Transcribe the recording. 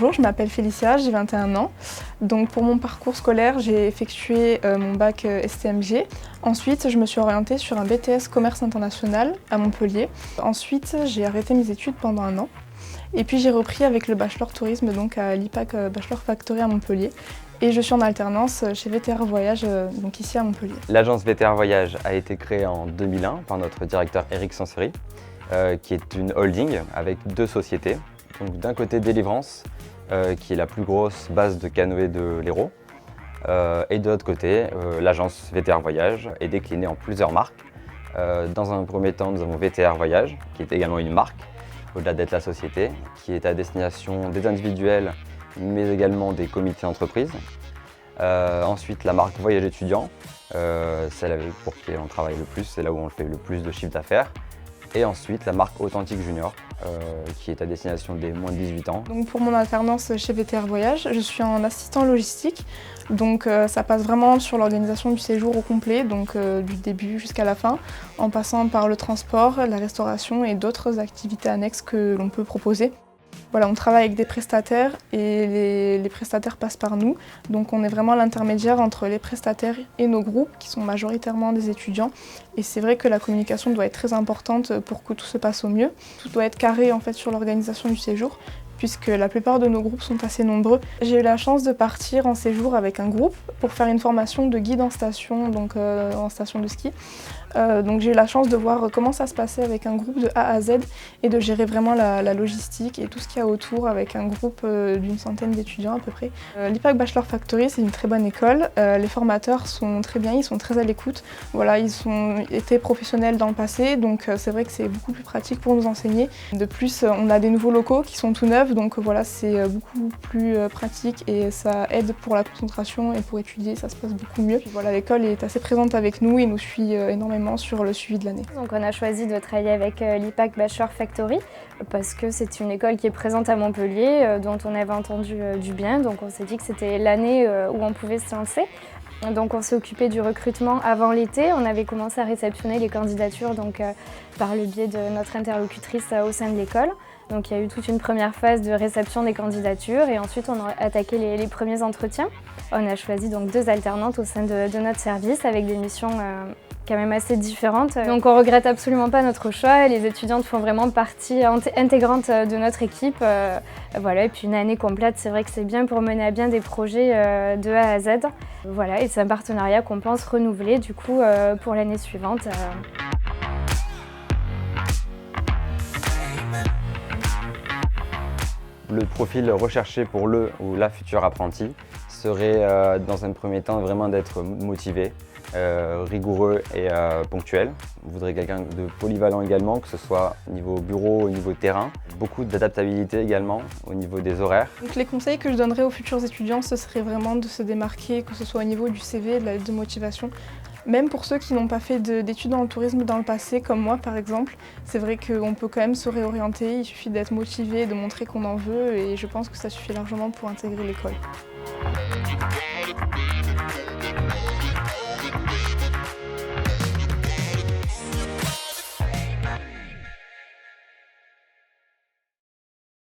bonjour, je m'appelle Félicia, j'ai 21 ans. Donc pour mon parcours scolaire, j'ai effectué mon bac STMG. Ensuite, je me suis orientée sur un BTS Commerce International à Montpellier. Ensuite, j'ai arrêté mes études pendant un an. Et puis j'ai repris avec le Bachelor Tourisme donc à l'IPAC Bachelor Factory à Montpellier. Et je suis en alternance chez VTR Voyage, donc ici à Montpellier. L'agence VTR Voyage a été créée en 2001 par notre directeur Eric Sansery, qui est une holding avec deux sociétés. Donc d'un côté Délivrance, qui est la plus grosse base de canoë de l'Hérault, et de l'autre côté, l'agence VTR Voyage est déclinée en plusieurs marques. Dans un premier temps, nous avons VTR Voyage, qui est également une marque, au-delà d'être la société, qui est à destination des individuels, mais également des comités d'entreprise. Ensuite, la marque Voyage étudiant, celle pour qui on travaille le plus, c'est là où on fait le plus de chiffre d'affaires. Et ensuite, la marque Authentique Junior, qui est à destination des moins de 18 ans. Donc pour mon alternance chez VTR Voyage, je suis en assistant logistique. Donc ça passe vraiment sur l'organisation du séjour au complet, donc du début jusqu'à la fin, en passant par le transport, la restauration et d'autres activités annexes que l'on peut proposer. Voilà, on travaille avec des prestataires et les prestataires passent par nous. Donc on est vraiment l'intermédiaire entre les prestataires et nos groupes qui sont majoritairement des étudiants. Et c'est vrai que la communication doit être très importante pour que tout se passe au mieux. Tout doit être carré en fait sur l'organisation du séjour, puisque la plupart de nos groupes sont assez nombreux. J'ai eu la chance de partir en séjour avec un groupe pour faire une formation de guide en station, donc en station de ski. Donc j'ai eu la chance de voir comment ça se passait avec un groupe de A à Z et de gérer vraiment la logistique et tout ce qu'il y a autour avec un groupe d'une centaine d'étudiants à peu près. L'IPAC Bachelor Factory, c'est une très bonne école. Les formateurs sont très bien, ils sont très à l'écoute. Voilà, ils ont été professionnels dans le passé, donc c'est vrai que c'est beaucoup plus pratique pour nous enseigner. De plus, on a des nouveaux locaux qui sont tout neufs, donc voilà, c'est beaucoup plus pratique et ça aide pour la concentration et pour étudier, ça se passe beaucoup mieux. Puis voilà, l'école est assez présente avec nous et nous suit énormément sur le suivi de l'année. Donc on a choisi de travailler avec l'IPAC Bachelor Factory parce que c'est une école qui est présente à Montpellier, dont on avait entendu du bien, donc on s'est dit que c'était l'année où on pouvait se lancer. Donc on s'est occupé du recrutement avant l'été, on avait commencé à réceptionner les candidatures donc, par le biais de notre interlocutrice au sein de l'école. Donc il y a eu toute une première phase de réception des candidatures et ensuite on a attaqué les premiers entretiens. On a choisi donc 2 alternantes au sein de notre service avec des missions quand même assez différentes. Donc on regrette absolument pas notre choix, les étudiantes font vraiment partie intégrante de notre équipe. Voilà, et puis une année complète, c'est vrai que c'est bien pour mener à bien des projets de A à Z. Voilà, et c'est un partenariat qu'on pense renouveler du coup pour l'année suivante. Le profil recherché pour le ou la future apprentie serait dans un premier temps vraiment d'être motivé, rigoureux et ponctuel. On voudrait quelqu'un de polyvalent également, que ce soit au niveau bureau, au niveau terrain. Beaucoup d'adaptabilité également au niveau des horaires. Donc les conseils que je donnerais aux futurs étudiants, ce serait vraiment de se démarquer, que ce soit au niveau du CV, de la lettre de motivation. Même pour ceux qui n'ont pas fait d'études dans le tourisme dans le passé, comme moi par exemple, c'est vrai qu'on peut quand même se réorienter, il suffit d'être motivé, de montrer qu'on en veut et je pense que ça suffit largement pour intégrer l'école.